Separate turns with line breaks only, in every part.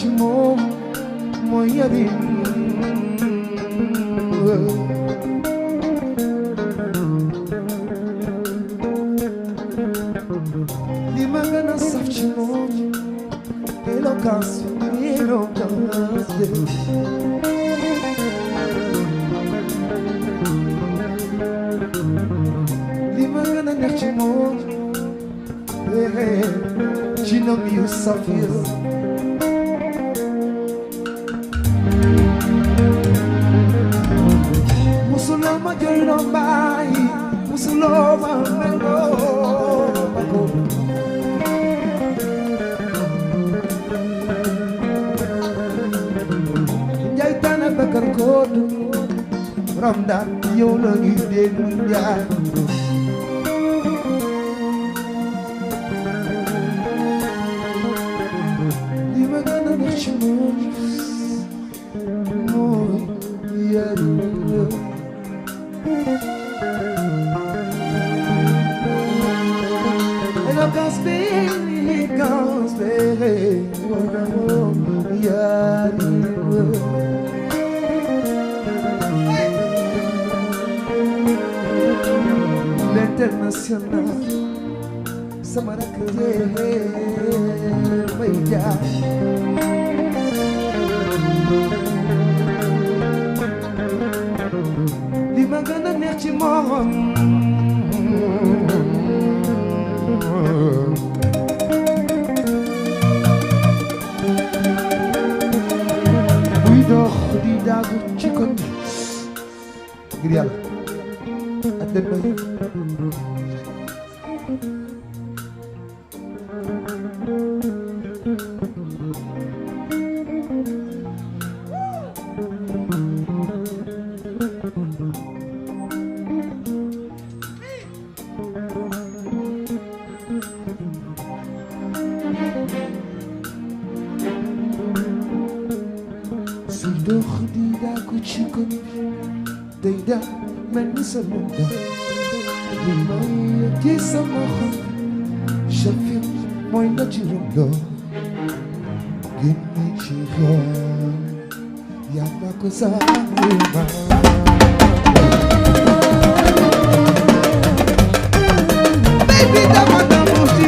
ci moom mooy yarin li ma gën a saf ci moom éloquence li ma gën a neex ci moom ci nom yu saf yi musuloo ma jooyloo mbaay musuloo ma meloo ma ko njaay tànn bakar kootu Ramdaan yow la ñuy déglu njaay li ma gën a neex ci moom mooy yaru éloquence bi yaru l'international sama rakk may jaar li ma gën a neex ci moom buy dox di daagu ci kon ngir yàlla ak den may suy dox di daagu ci kon day da mel ni sa lunda li may ci sama xol Shafir mooy na ci lunda génne ci xol yaa ma ko sànni ma baby dama damu ci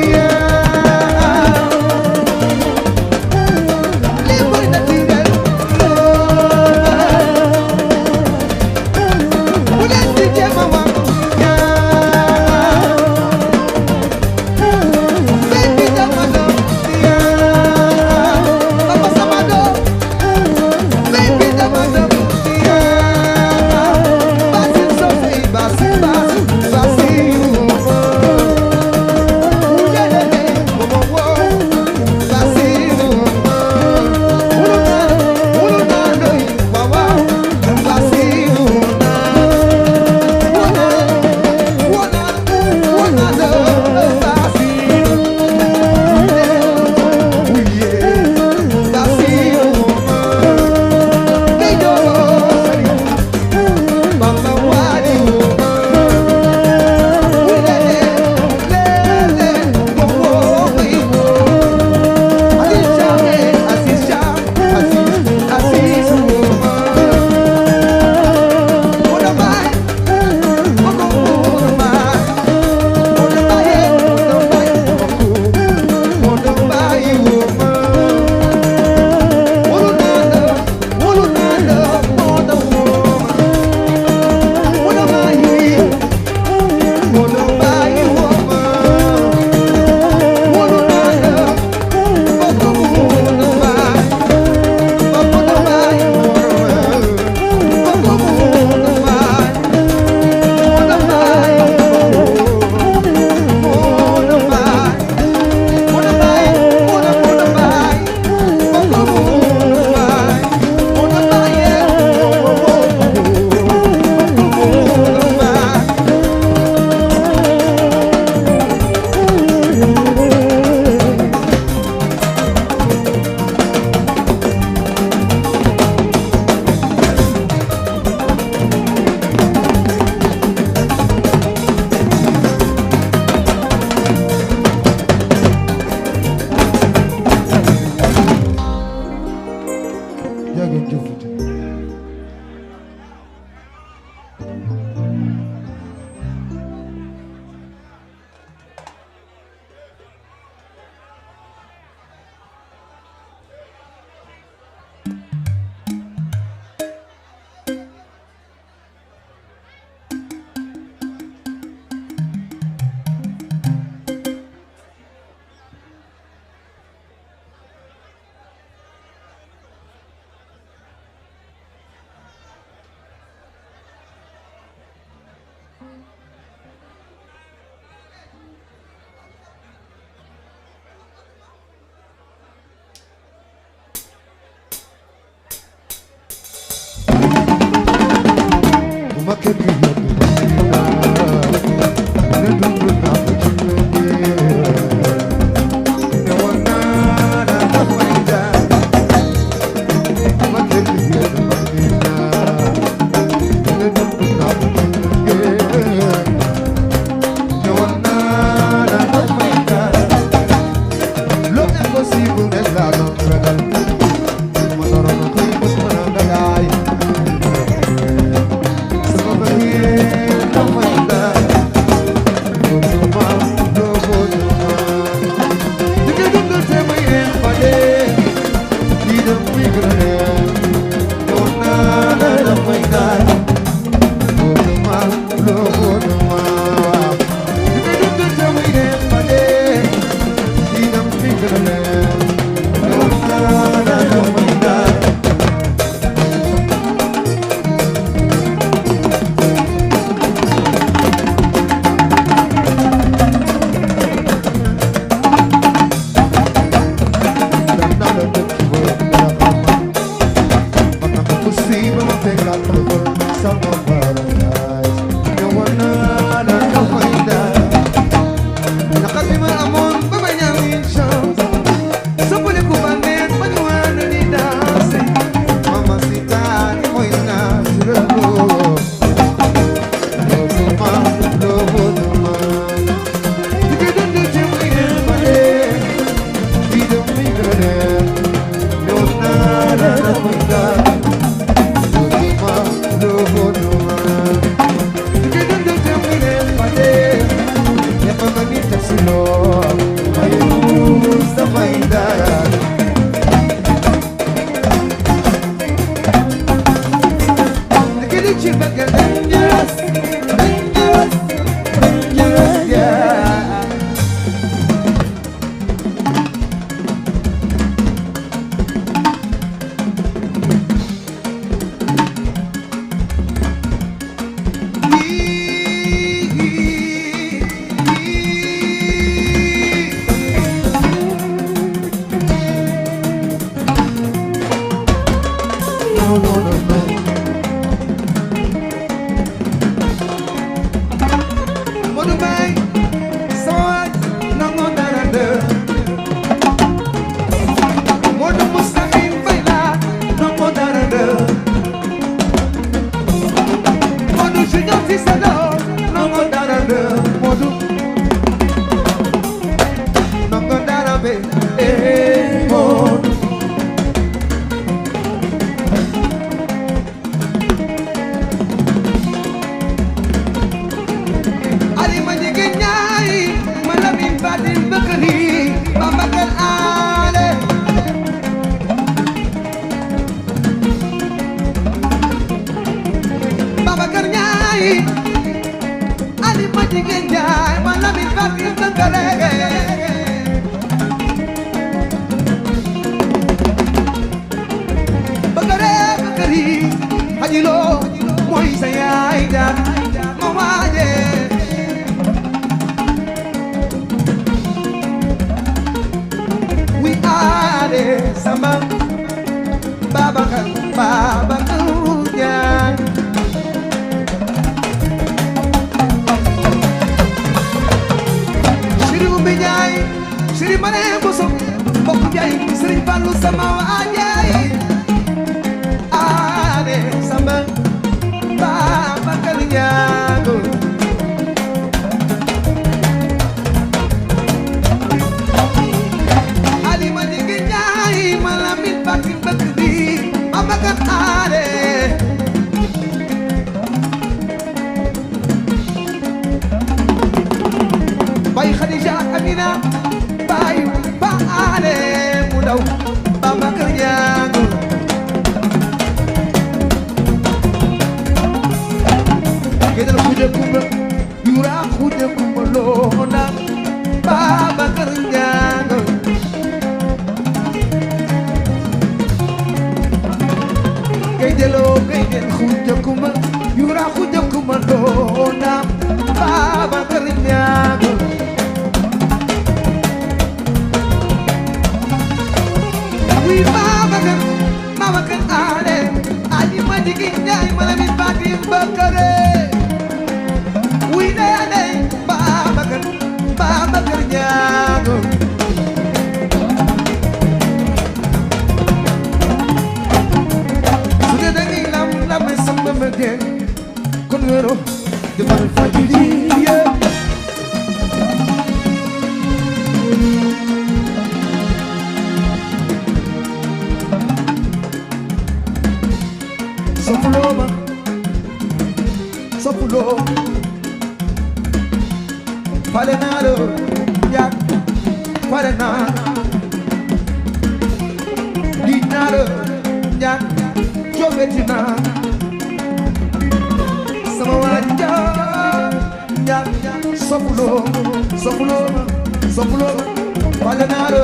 Balanaro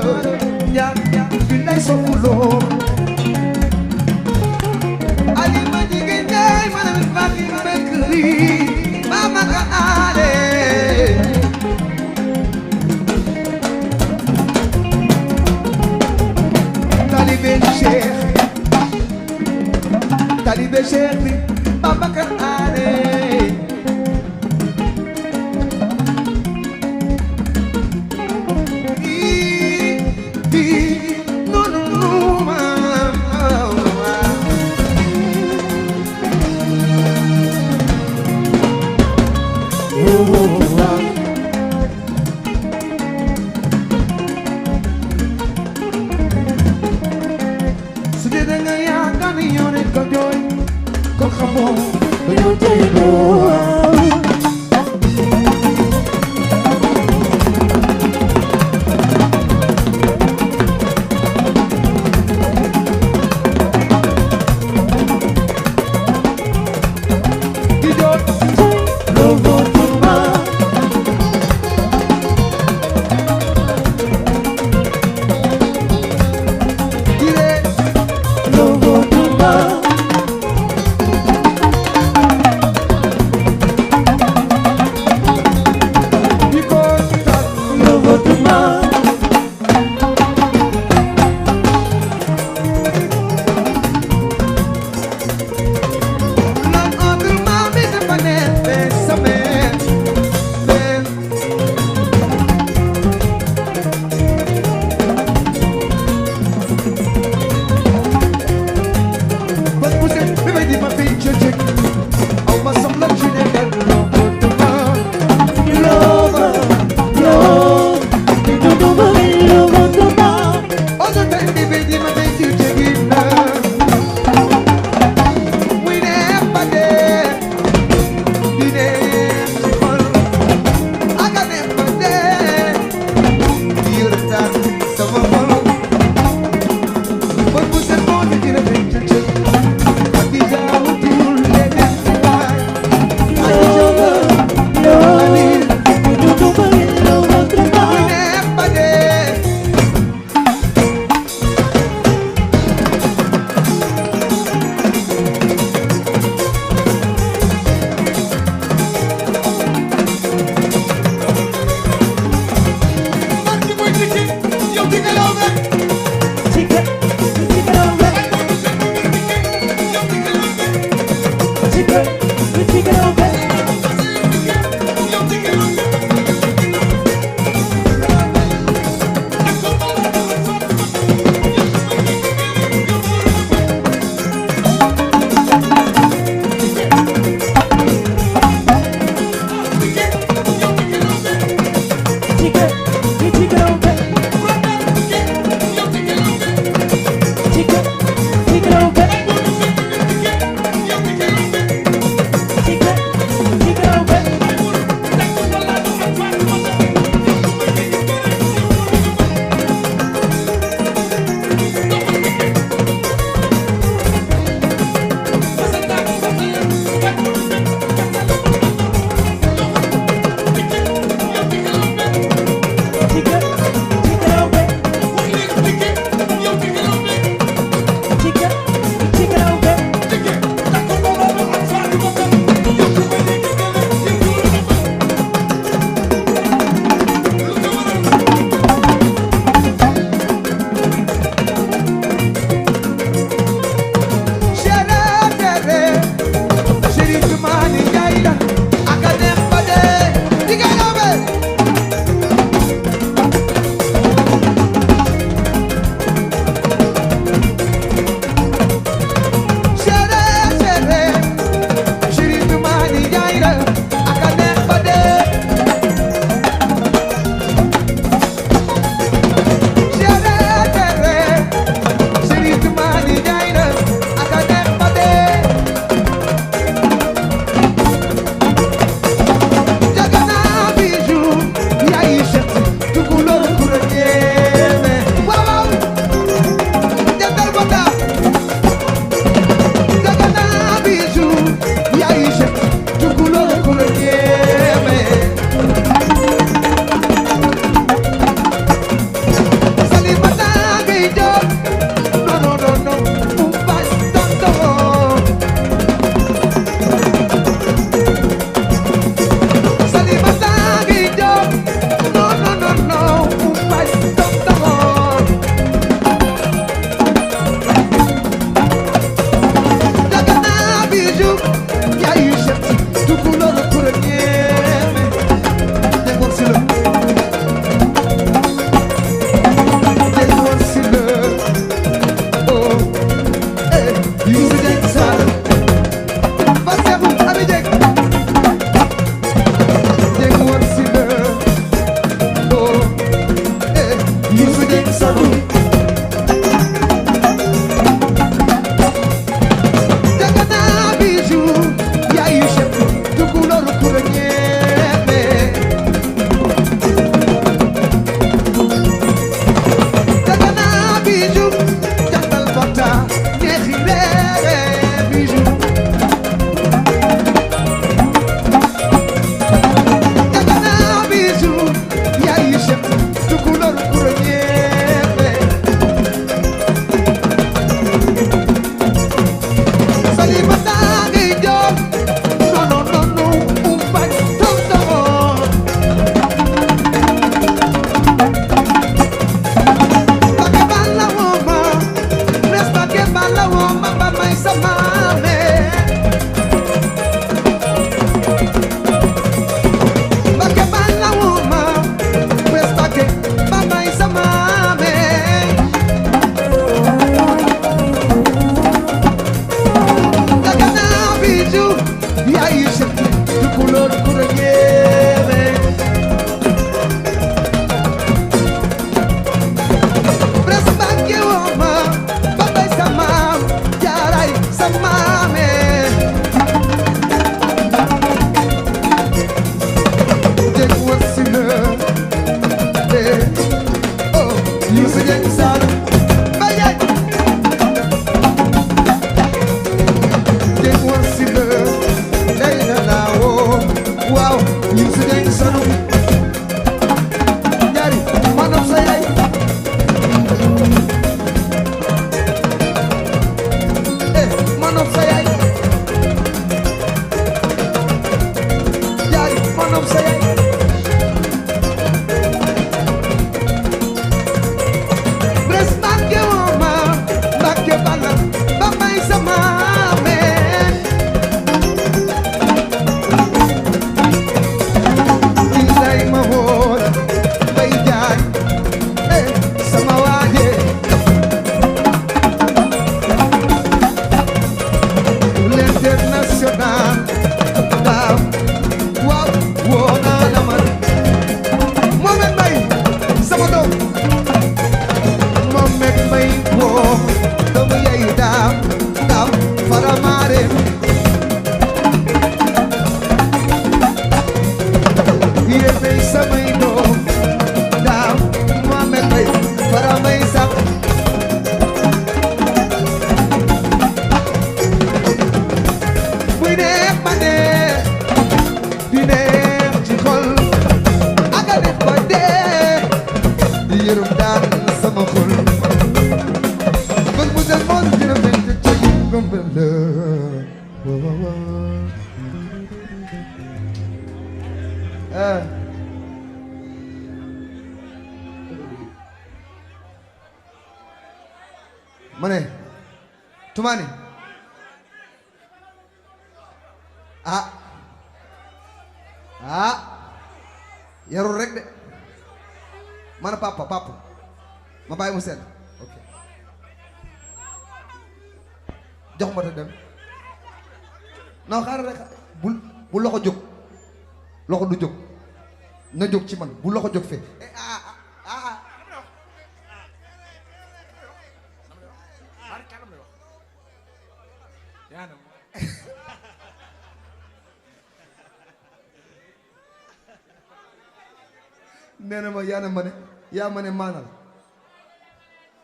ya bilay sofulo Ali madigende manam faki bekri mama ka ale Talibe Cheikh mama ka ale Youssou Dieng Saloum Dagana bijou yaayu chef tukulóor ku la ñeme Dagana bijou jantal bota neexi reere bijou Dagana bijou yaayu chef tukulóor ku la ñeme Salimata ngay joor non umpay tonton Mbacke balla woma res Mbacke balla woma ba may sa maame Mbacke balla woma res Mbacke ba may sa maame Dagana bijou yaayu chef tukulóor ku la ñeme Pres Mbacke woma ba bay sa maam jaaray sa maame Dieng wasila oh Youssou Dieng Saloum bayay Dieng wasila day na laawo waaw Youssou Dieng Saloum jaari manam sa yaay manam sa yaay jaari manam sa yaay Pres Mbacke woma Mbacke balla ba may sa maame Billaay ma woon bay jaay sama waaje l'international daaw waaw woo naa la man Mohamed Mbaye sama doom Mohamed Mbaye woo doomu yaay daaw faramaare yéenay samay doom daaw Mohamed Mbaye faramay sax buy neex ma neex di neex ci xol ak a neex ba dee di yërëm daan sama xol bés bu del moon dina mel te ca yi gombel la ma ne Toumani ah yarul rek de mana papa ma bàyyi mu sedd ok jox ma ta dem non xaaral rek bu loxo jóg loxo du jóg na jóg ci man bu loxo jóg fee nee na ma yaa ma ne maanal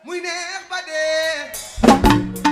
muy neex ba dee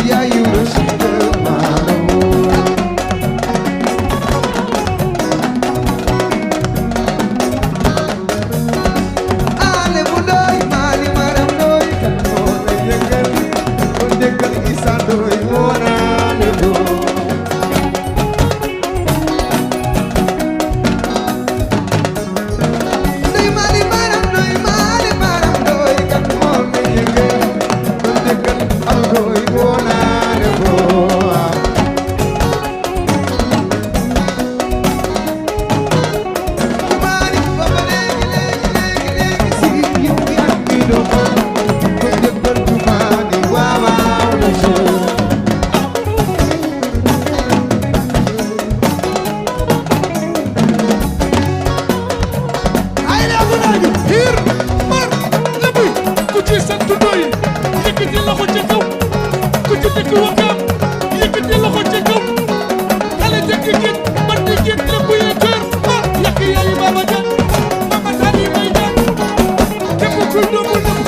Yeah, you
dëkk Wakam yëkkati loxo ca kaw xale dëkk géej man di géej la buy kër ah yàq yaayu Baba Dia Mama Tali may ñaan képp kuy doomu nam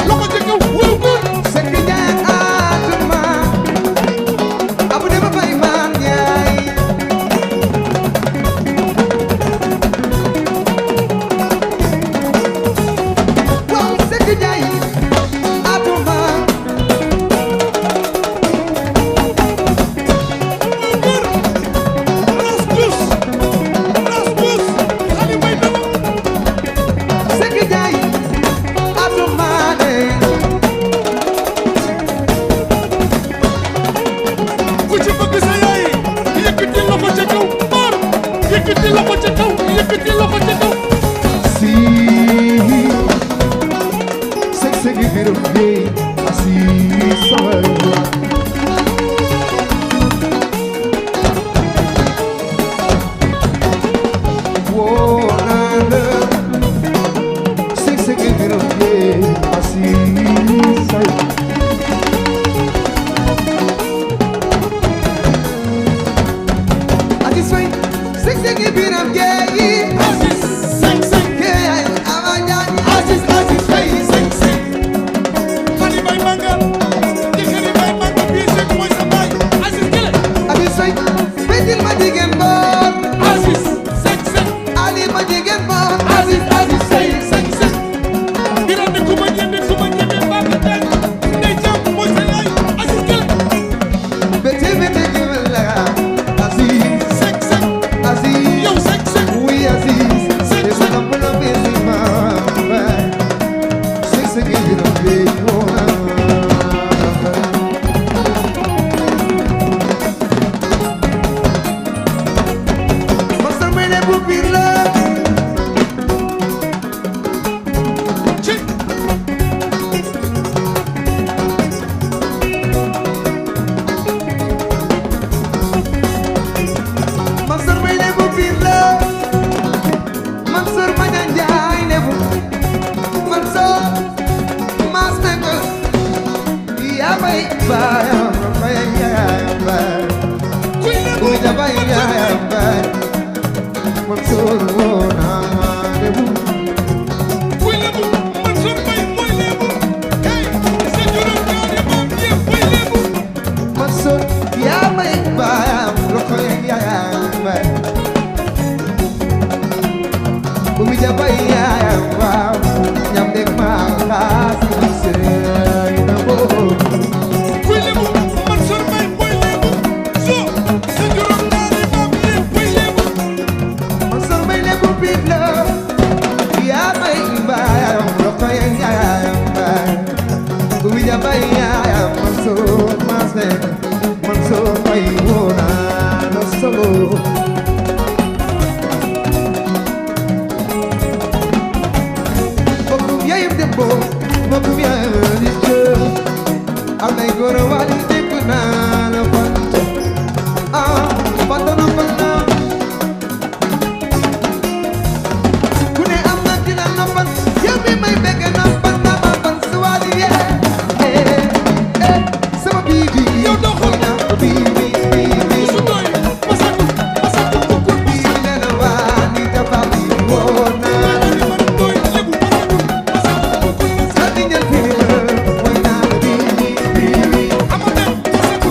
loxo ca kaw wóor góor
Sekk Njaay Atuma abu dema bay man yaay waaw Sekk Njaay Atuma
xale may dama
Sekk Njaay Atuma de
ku ci bëgg sa yaay yëkkati loxo ca kaw maar yëkkati loxo ca kaw yëkkati loxo ca kaw
si Sekk Sekk biram yeey asi sawar woo naa la Sekk Sekk biram yeey asi sawar asi soy Sekk Sekk biram yeey
Aziz Seck Seck
yeey ama ñaan
Aziz Aziz fay Seck Seck xale bay mangal jëkkëri bay mangal bii Seck mooy sa baay Aziz Kele
asi soy betil ma jigéen boor
Aziz Seck Seck
ali ma jigéen boor
Aziz Aziz fay Seck Seck biram ne ku ma ñeme Baba Dia ndey jàmm mooy sa yaay Aziz Kele
betil giwel la Aziz
Seck Seck
Aziz
yow Seck Seck
oui Aziz
Sekk
c'est
Sekk.
ça pour la baiser ma Sekk Sekk biram yeey woo naa la Masar may ne bu biir la
ci
Masar may ne bu biir la Mansour Maña Njaay ne bu Mansour mas ne ko yaa bay baayam bay yaayam bay
kuy lebu
kuy ja bay yaayam bay Mansour woo naa ne bu
kuy lebu Mansour Mbaye mooy lebu hey sa juróom ñaari maam yëpp mooy lebu
Mansour yaa bay baayam loxo yaayam bay kuy ja bay yaayam waaw ñam de maa xaas ci sey na boo
kuy lebu Mansour Mbaye mooy lebu so sa juróom ñaari maam yëpp mooy lebu
Mansour may ne bu biir la yaa may baayam loxo yaayam baay kuy ja bay yaayam Mansour mas ne Mansour may woo naa la solo bokkum yaayam dembo bokkum yaayam di jël am nay góor wali dégg naa la fanta fanta na fanta ku ne am na ki la noppal yow mi may bëgg noppal na ma fan si wali sama bibi
yow doxal
bibi
su doy masaku kukul
bibi ne la waa ni dafa bi woo naa
masaku man doy lebu masaku kukul
Sardiñal fii mooy naa bibi
amane masaku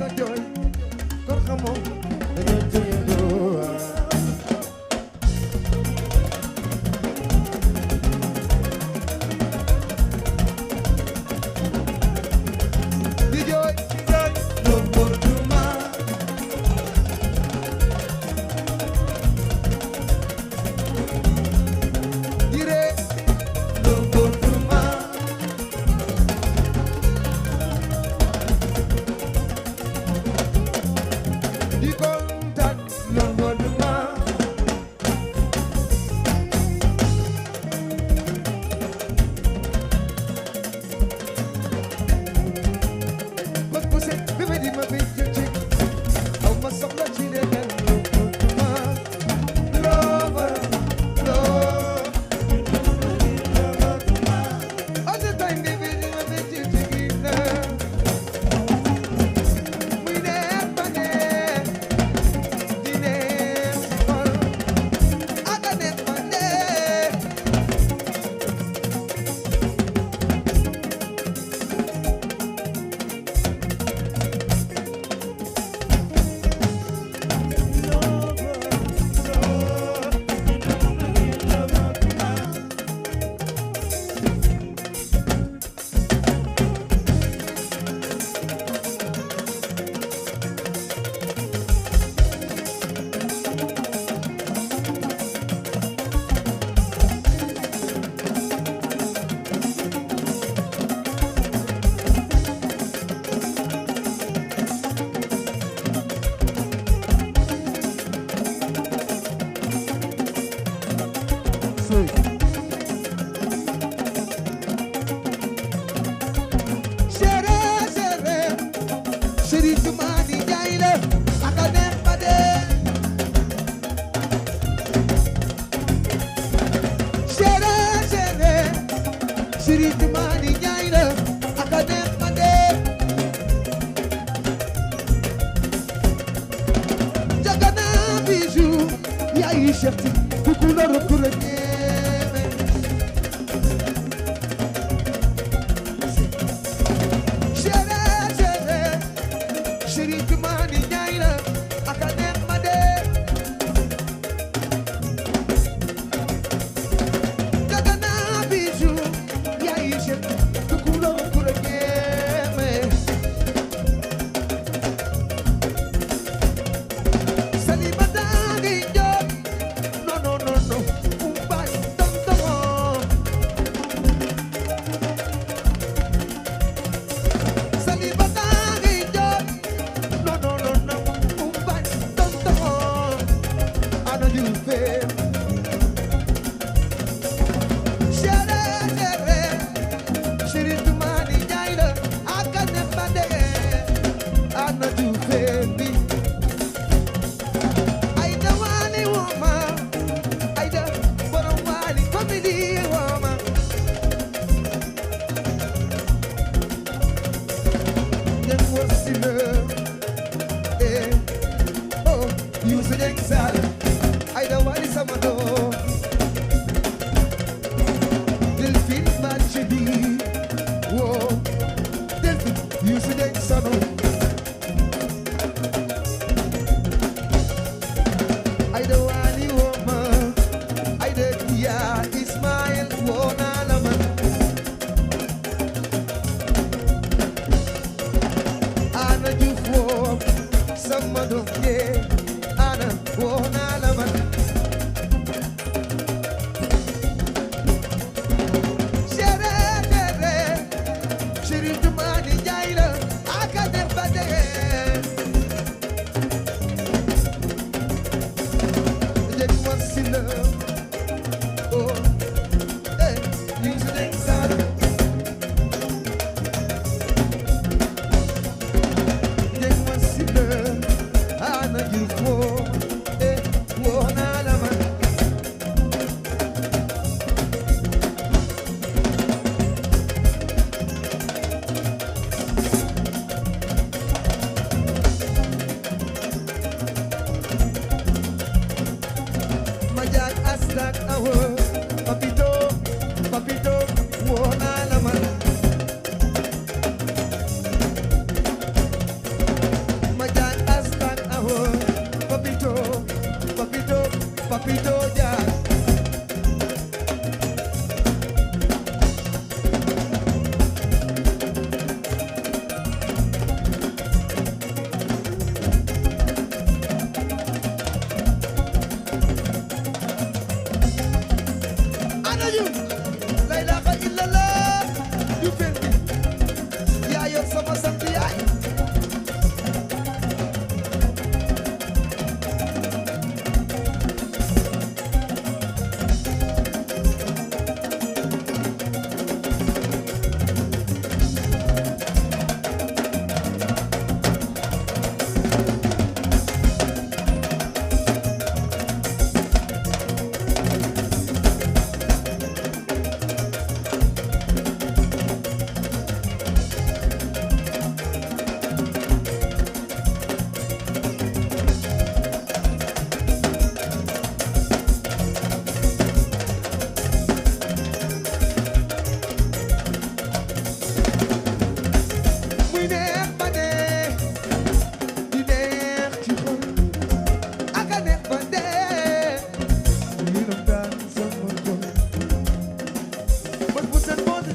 ka jooy kon xamoo dañoo jooyandoo di jooy comportement di ree comportement di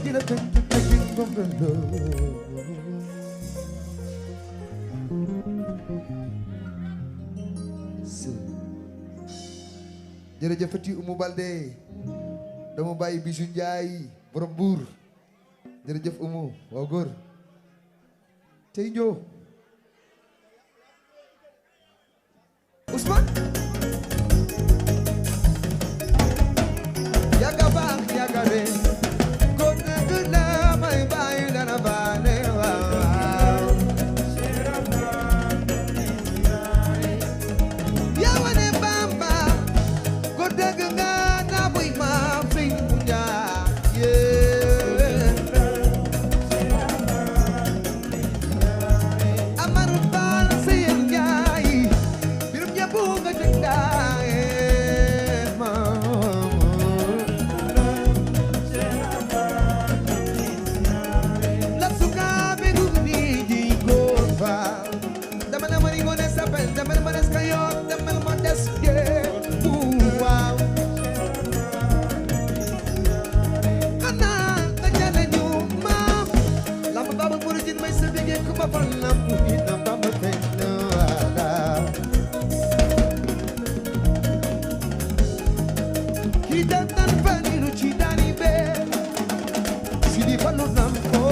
dina tënk taking from the love jërëjëfati Oumou Baldé dama bàyyi Bijou Ndiaye borom buur jërëjëf Oumou waaw góor tey ñëw Ousmane yaga baax yaga re ko nekk na may bàyyi dana baane waaw yaa wane Bamba ko dëgg nga na buy ma fi mu jaar Amaru Baal Seyem Njaay birum ñëpp nga jëndaay la suka be gudi ji góor faal dama na mari ngone sapel dama na manes kayoot dama na ma des waaw xanaa nga jale ñu maam lamb baba muridin may sa bigee ku ma fal lamb ina bamba feeñ na waala kii daan naan faniru ci daani bee si di falu nam ko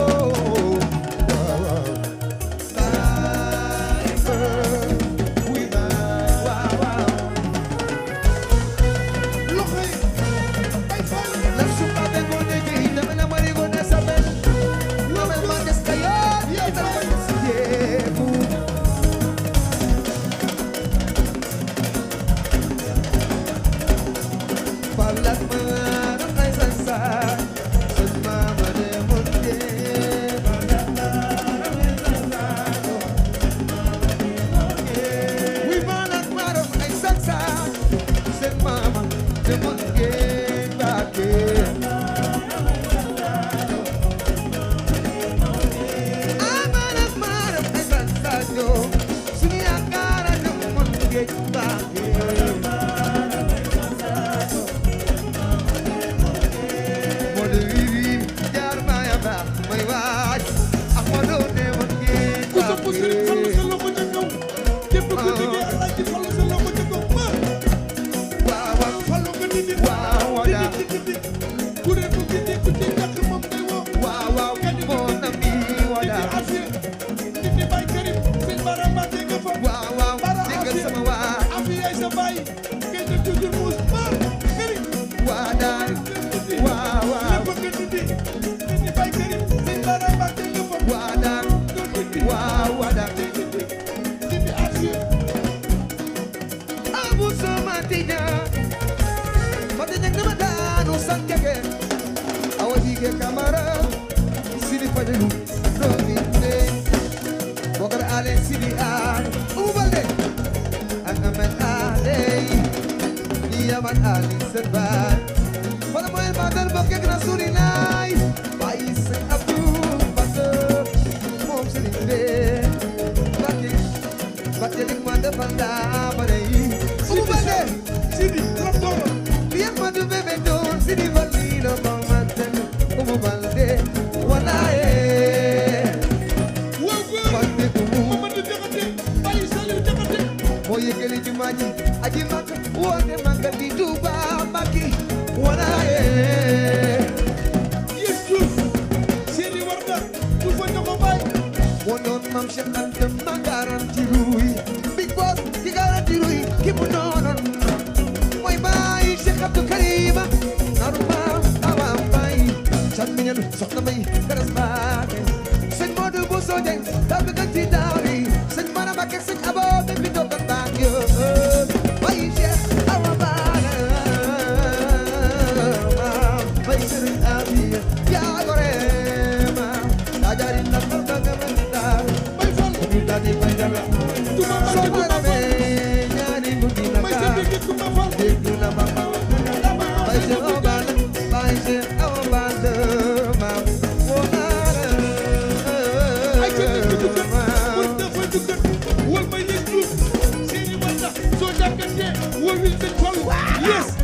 Yes,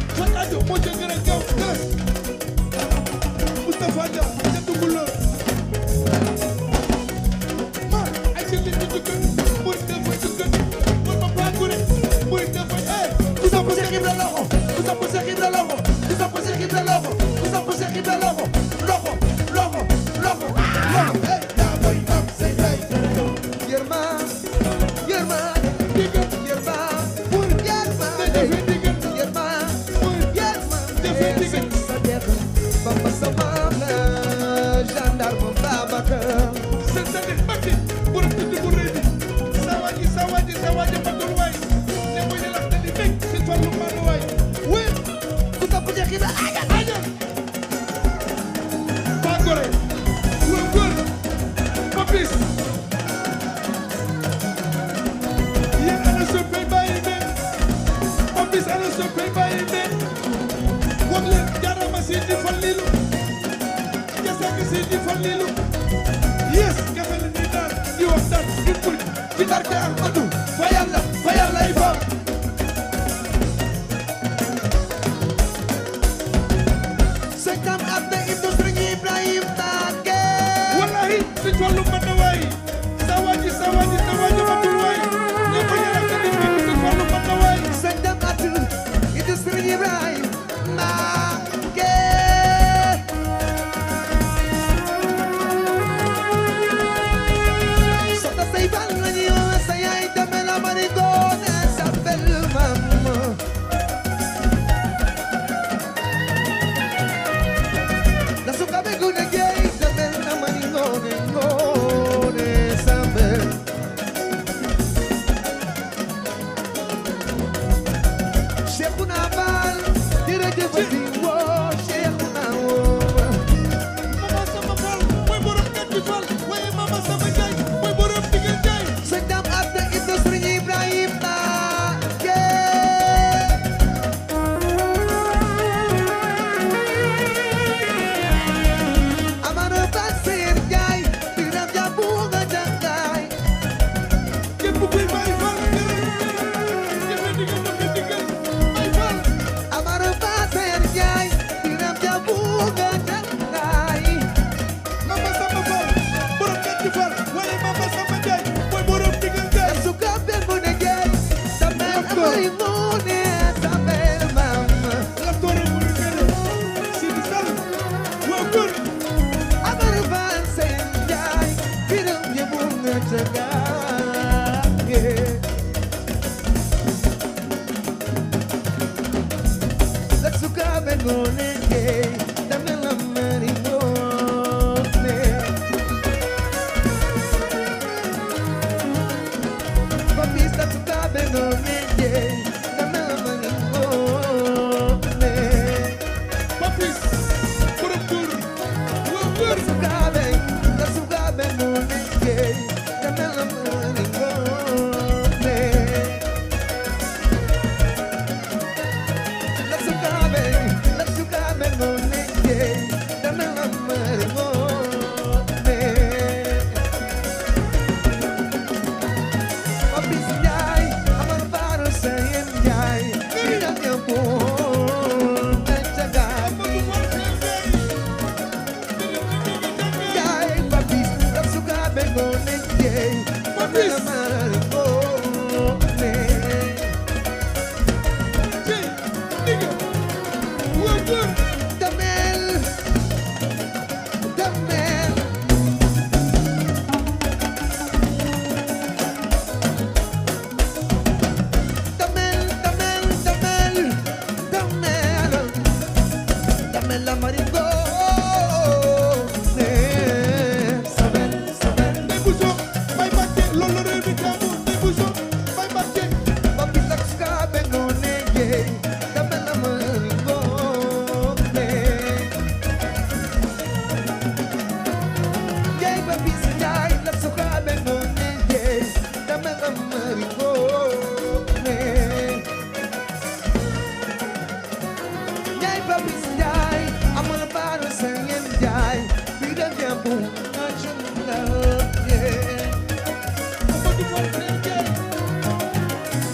Moustapha Dia waaw yaa boy am say lay
Yerma Yerma
digal
Yerma
pour
Yerma
na jëfe digal
Yerma
pour
Yerma
jëfe digal
sa dex Bamba sama la gendarme Babacar
seen sa def Mbàkke borom tudd bu rëy bi sa waaji matul waay ne ko yàlla te di bég si tollu maanu waay wéy
ku topp jeexi la aja
aja ba gore wéy góor ba bis yéen ana soppey bàyyi leen ba bis ana soppey bàyyi leen wax leen jaarama si di fallilu jasaaka si di fallilu yes kafe la ñuy naan di waxtaan di puj ci barke Ahmadu fa yàlla ay faam
Sekam ab na industrie Ibrahim Mbacké
wallahi si tollu mën na waay sa waaji matul waay ne ko yàlla te di bég si tollu mën na waay
Sekam ab industrie Ibrahim Mbacké Sota say bal la ñuy wax sa yaay dame la mari doone sa belle maman La suka be gune gay dame la mari ngone sa belle Cheikhuna Bal jërëjëf di woo Cheikhuna woo
mama sama fal mooy borom ñetti fal waaye mama sama jaay mooy borom digal jaay
Sekam ab na industrie Ibrahim Mbacké Amara Basir Njaay Biram Jaabu nga jàngaay
képp kuy bàyyi fal jëfe digal jëfe digal ay fal
Amara Basir Njaay Biram Jaabu nga jàngaay
mama sama fal borom ñetti fal waaye mama sama jaay mooy borom digal jaay
Suka be gune gay Sabel amari ngone Sabel mama
la toore mu ni mene si di sal waa góor
Amara Basir Njaay Biram Jaabu nga jàngaay La suka be gune gay Sabel amari ngone Papis la suka be gune gay Sabel amari ngone
papis borom góor waa góor
La suka be gune gay Sabel amari ngone La suka be gune gay Sabel amari ngone Papis Njaay Amar Baro Seyem Njaay Biram Jaabu nga jàngaay
Amadou Fall Sèye
Njaay Papis la suka be gune gay Sabel amari ngone
Sèye digal waa góor
Damel la maringo Sabel
Ndey Bousso Mbaye Mbacke loolu la réew mi taamu Ndey Bousso Mbaye Mbacke
Papis la suka be gune gay Sabel amari ngone Njaay Papis Njaay la suka be gune gay Sabel amari ngone Njaay Papis Njaay Amara Baro Seyem Njaay Biram Jaabu nga jàngaay
Amadou Fall Sèye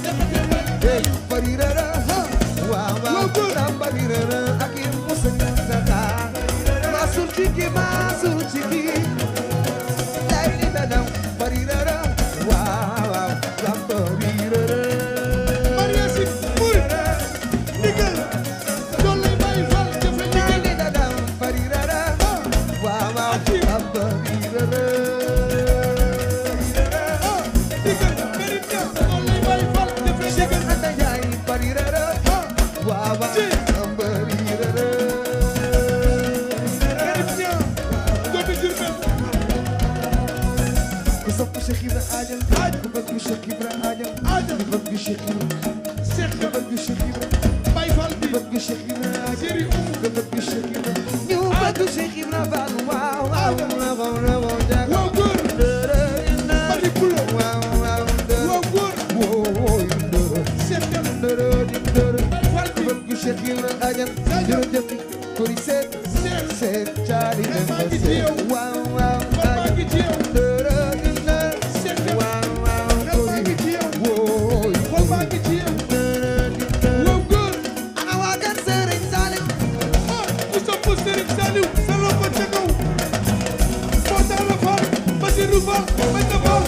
jaxate mbay
Hey, barirara, ha, wow, wow, barirara, aki musenga saka. Masul chiki, laili dadam, barirara, wow, wow, barirara.
Maria Si Mour digal loolu lay Baye Fall jafe digal
Laili dadam, barirara, wow, wow, barirara. Ibra ajal ku bëgg Cheikh Ibra ajal ku bëgg Cheikh Ibra
Cheikh
ku bëgg Cheikh Ibra
Baye Fall bi
ku bëgg Cheikh Ibra ajal
Seri Oumou
ku bëgg Cheikh Ibra ñu bëgg Cheikh Ibra Fall waaw waaw
waaw góor Madi Pulo waaw góor Cheikh Dem Baye Fall bi
bëgg Cheikh Ibra ajal jërëjëf kori seet seet caali
maa ngi ci yow
waaw waaw
kon maa ngi ci yow Cheikh Dem
waaw waaw
xel maa ngi ci yow
wooy
xol maa ngi ci yow waaw góor
ana waa kër Serigne Saliou
ah ku sopp Serigne Saliou sa loxo ca kaw moo tax la Fall Basirou Fall bañ na Fall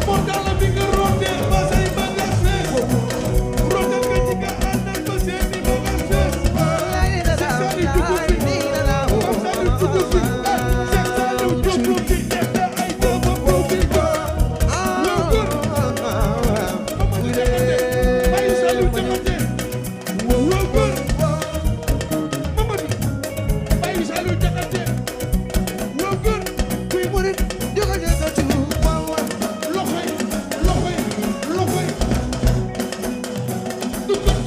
moo tax la bi nga rootee ba say bagage fees rootal nga ci nga àndal ba seeni bagage fees Cheikh Saliou dugg fi Cheikh Saliou dugg fi Cheikh Saliou dugg fi ete ay doomu boobu bi ko waaw góor Mamadou Diakhaté Baye Saliou Diakhaté waaw góor Mamadou Baye Saliou Diakhaté waaw góor
kuy murit joxe nga tu waaw waaw
loxoy duggat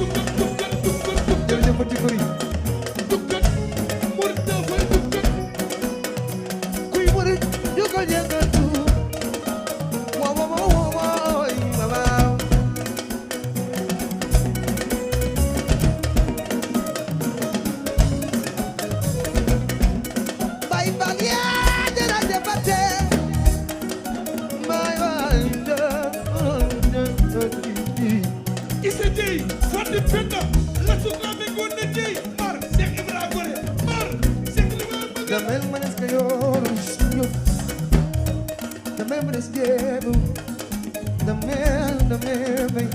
jërëjëf Fati Kori
duggat murit dafay duggat
kuy murit joxe nga tu waaw waaw waaw waaw Baye Fall yaa jërëjëf Fati may waay
Issa Dieye Fadi Penda la sukabe Ngoné Dieye mar Cheikh Ibra Gore mar Cheikh li nga bëgg
damel manes ka yoru suñu damel manes jebu damel may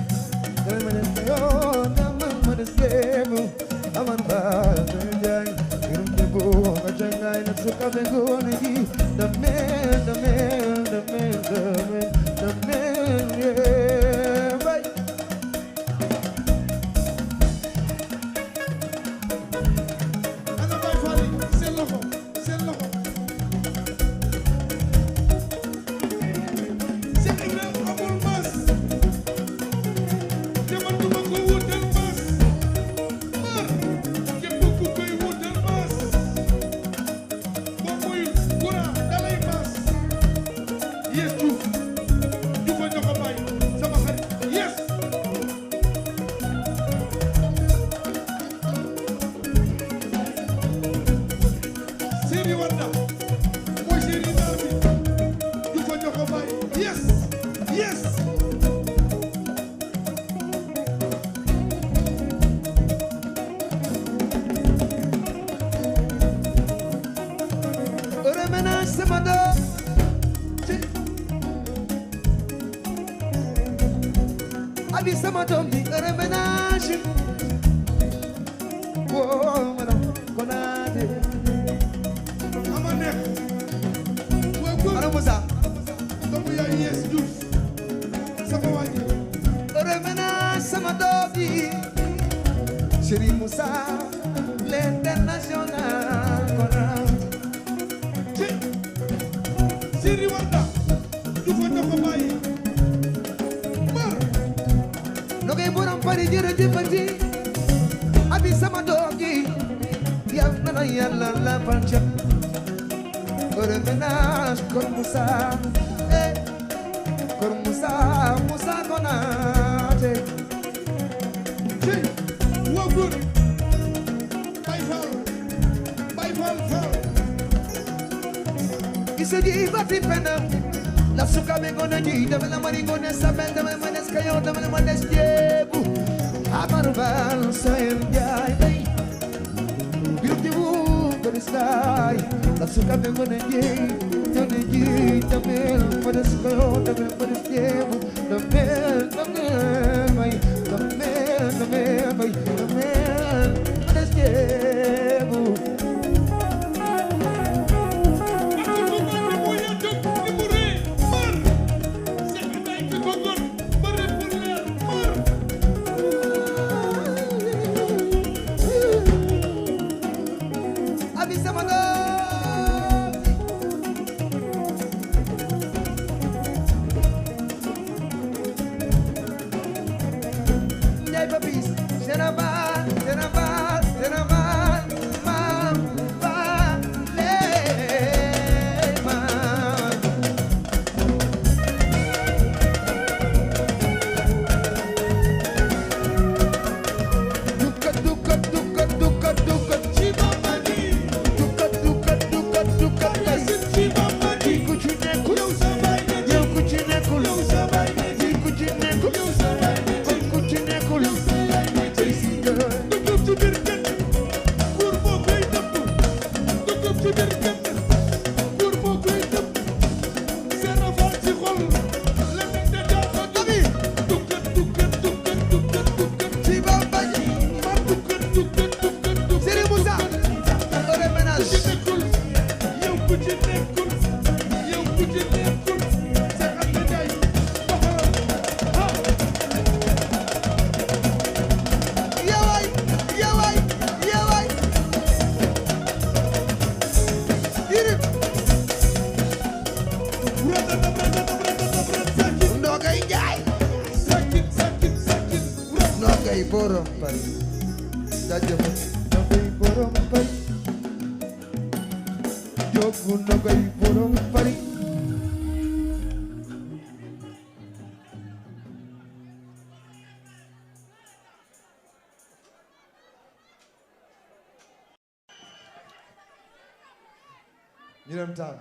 damel manes ka yoru damel manes jebu aman ba jay irum jebu ka jangay na suka be Ngoné ji damel bay
ana Baye Fall yi seen loxo Cheikh Ibra amul maas te man duma ko wutal maas mar képp ku koy wutal maas boo muy courant dalay maas yes Diouf Diouf a ñoko bay sama xarit yes Seri Wanda mooy Seri Naar bi Diouf a ñoko bay yes
remenage sama doom abi sama doom di remenage woo madam Konaté
ama nekk waaw góor
ana Moussa
doomu yaay yes Diouf sama waa ji
remenage sama doom di Chéri Moussa l'international Konaté
Seri Wanda Diouf a ñoko bay mar
nogay borom pari jërëjëfati abi sama doom ji yal na la Yàlla la fal ca remenage Kër Moussa Kër Moussa Konaté
waaw góor Baye Fall
Issa Dieye Fati Penda la sukabe Ngoné ji dama la mari Ngoné Sabel dama la manes kayo dama la manes jebu Amar Fall Sayem Njaay bay birum jebu Koristaay la sukabe Ngoné ji dama la manes kayo dama la manes jebu damel may manes jebu abi sama doom ñu dem taal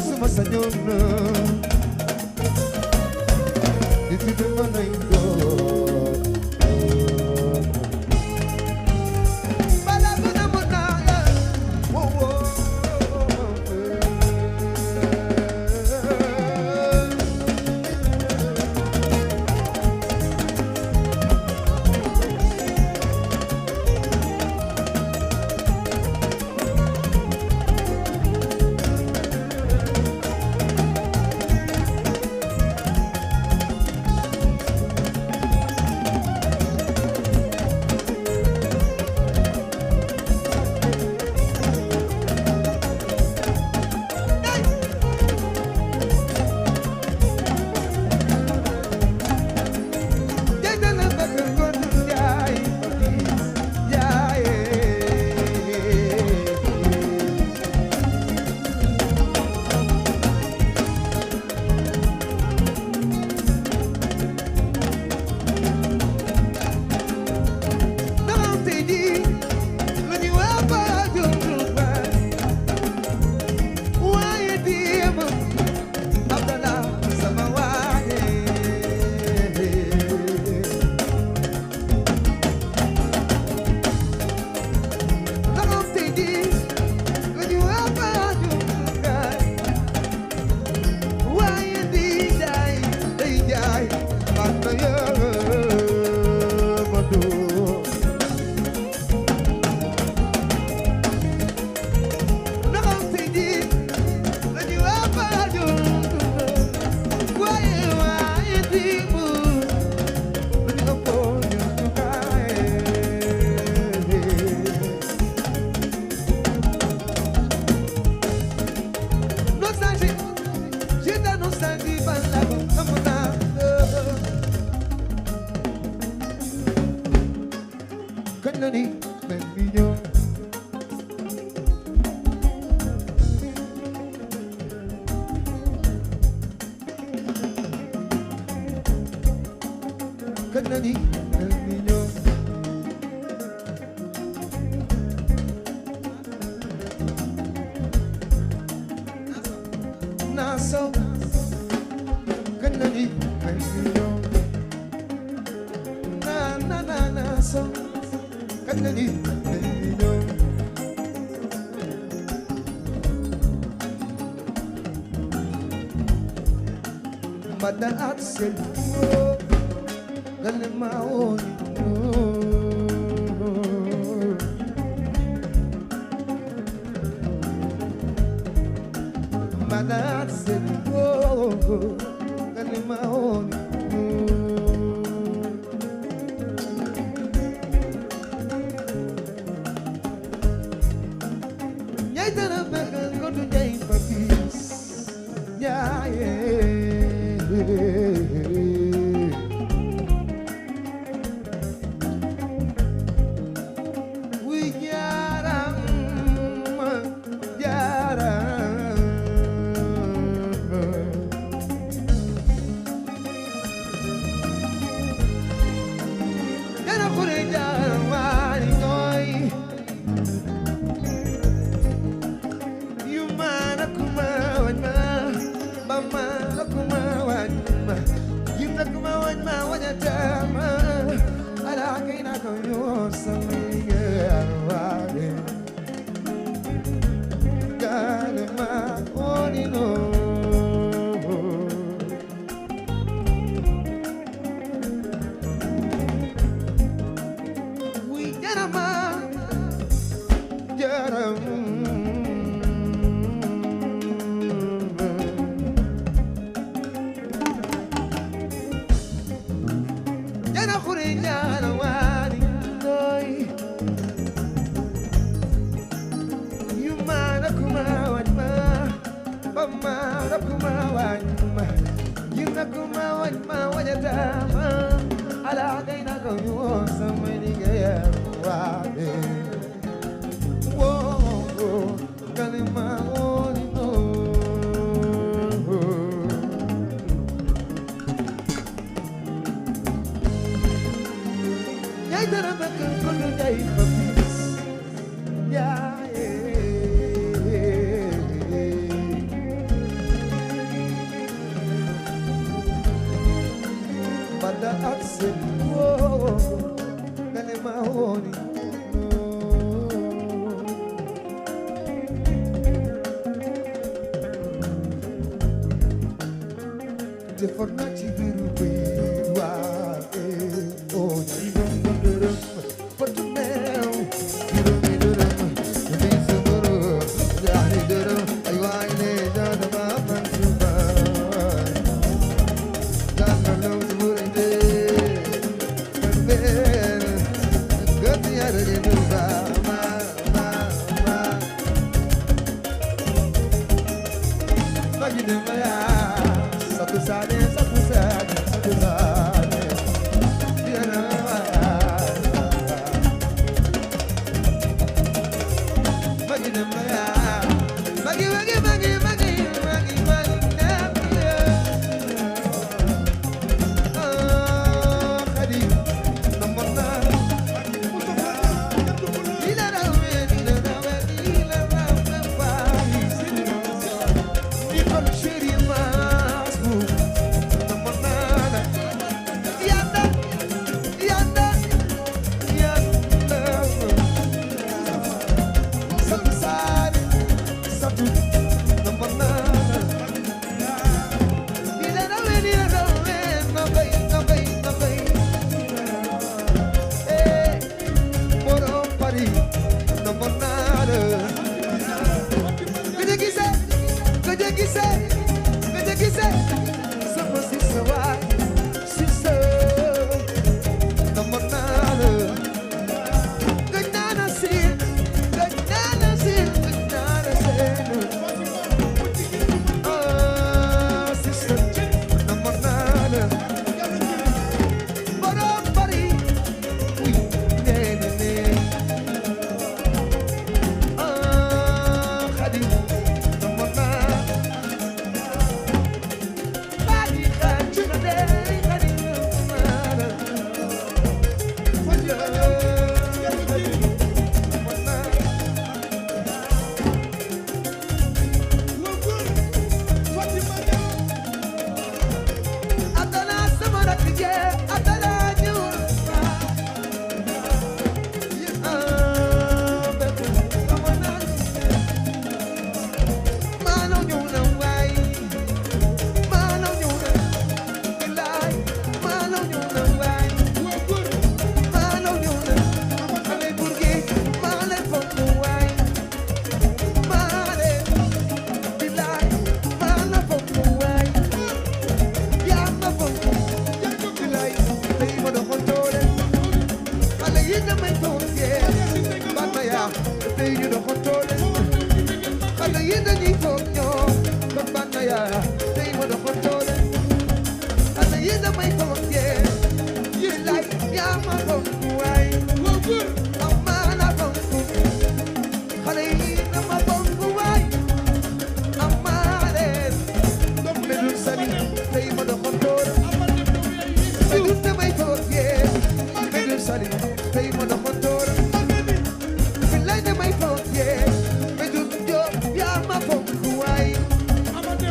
sama sañoon na di tudde ma nay doon bala ko na mo na wo wo Mada Axel, gale maoni, Mada Axel, gale maoni. Nyai tana bekan kodu nyai papis, nyai. Mama kuma wanyma Yimna kuma wanyma wanyatama Ala kaina ko yosamiga arwade Kalma onino We jarama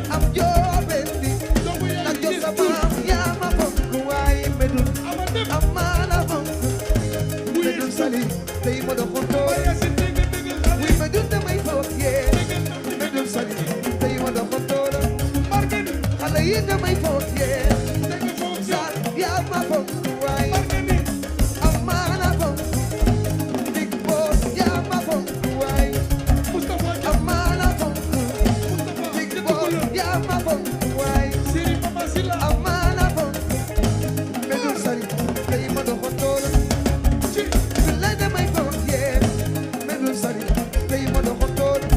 I'm your
xale yi damay foog yee sar yaa ma foog waay amaana foog big boss yaa ma foog waay amaana foog big boss yaa ma foog waay amaana foog medul sari tey ma doxoon toola la damay foog yee medul sari tey ma doxoon toola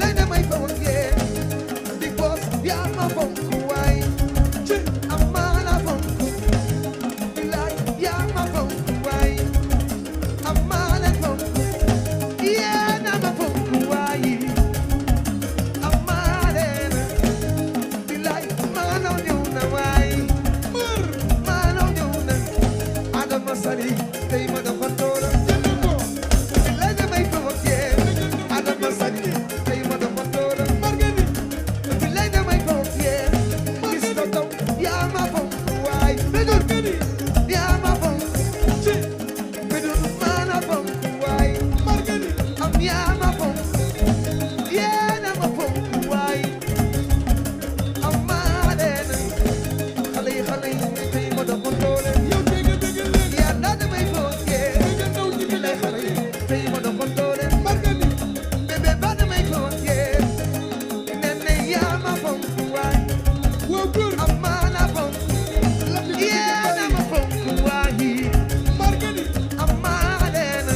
la damay foog yee big boss yaa ma foog waay amaana foog bilaay yaa ma foog waay amaana foog yee na ma foog waay amaana bilaay maanaam ñëw na waay maanaam ñëw na Adama Sali tey ma doxoon toola la damay foog yee Adama Sali tey ma doxoon toola bilaay damay foog yee gis nga taw yaa ma foog waay bedul yaa ma foog bedul maana foog waay am yaa ma foog yee na ma foog waay am maa leen xale yi tey ma doxoon toola yaa daa damay foog yee bilaay xale yi tey ma doxoon toola bébé ba damay foog yee nene yaa ma foog waay amaana foog yee na ma foog waay amaa leen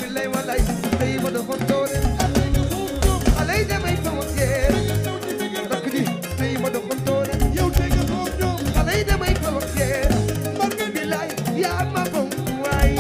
bilaay walaay tey ma doxoon toola xale yi damay foog yee rakk ji tey ma doxoon toola xale yi damay foog yee bilaay yaa ma foog waay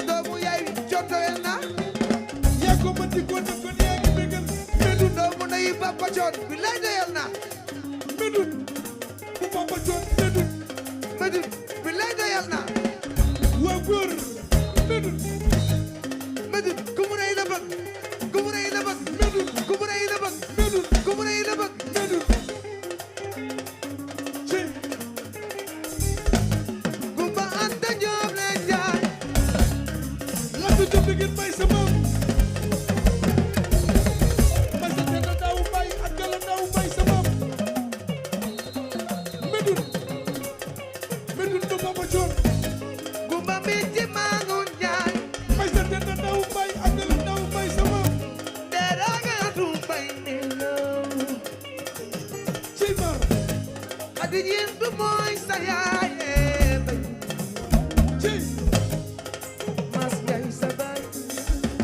doomu yaay jottoyal na doomu nayi Papa John bilaay doyal na medun bilaay doyal na medun ku mu rey la bëgg ku mu rey la bëgg ku mu rey la bëgg ku mu rey la bëgg Kumba Anta Joob leen jaay Kumba mi ci Maangun jaay deraga tu bay ne law adi yin du mooy sa yaay bay mas yaay sa bay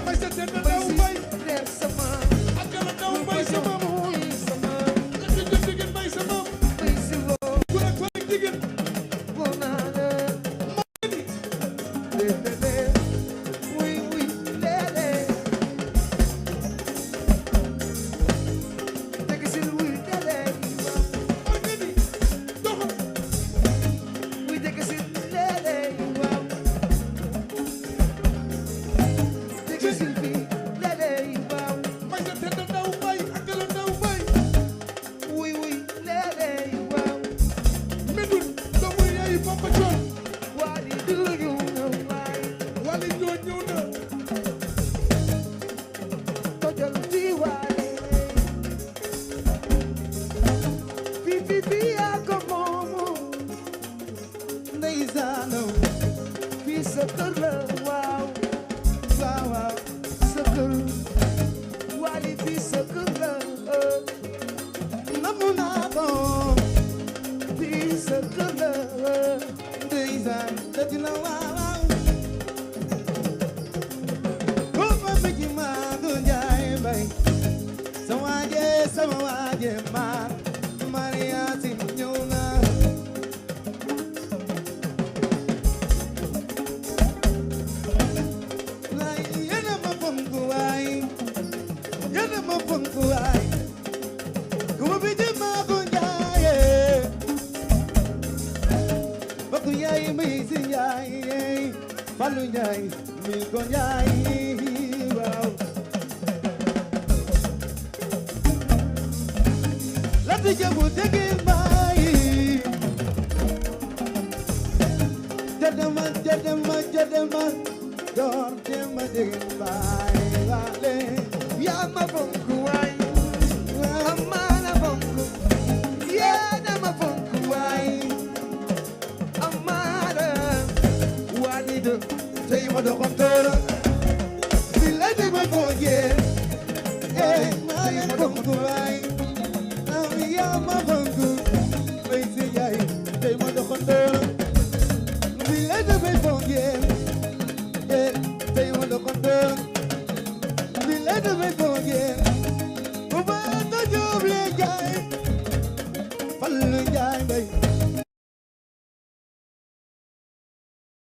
bay si leer sama bay sa mooy sa kër la waaw waaw waaw sa kër Wally bi sa kër la namu naa ko bi sa kër la ndeysaan dëgg la waaw waaw ko ma bëgg maa du njaay mbay sama waaje maar Maria si ñëw na lay yéena ma fonk waay yéena ma fonk waay ku ma bëgg maa ko njaaye bokk yaay may si njaay Fallu njaay mi ko njaay waaw lati jabu degin bayi jadama door jema degin bayi wale ya ma fonku waay amana fonku ya na ma fonku waay amana wali de tay ma do kontoro bilade ma foge ma fonku waay ya ma fonku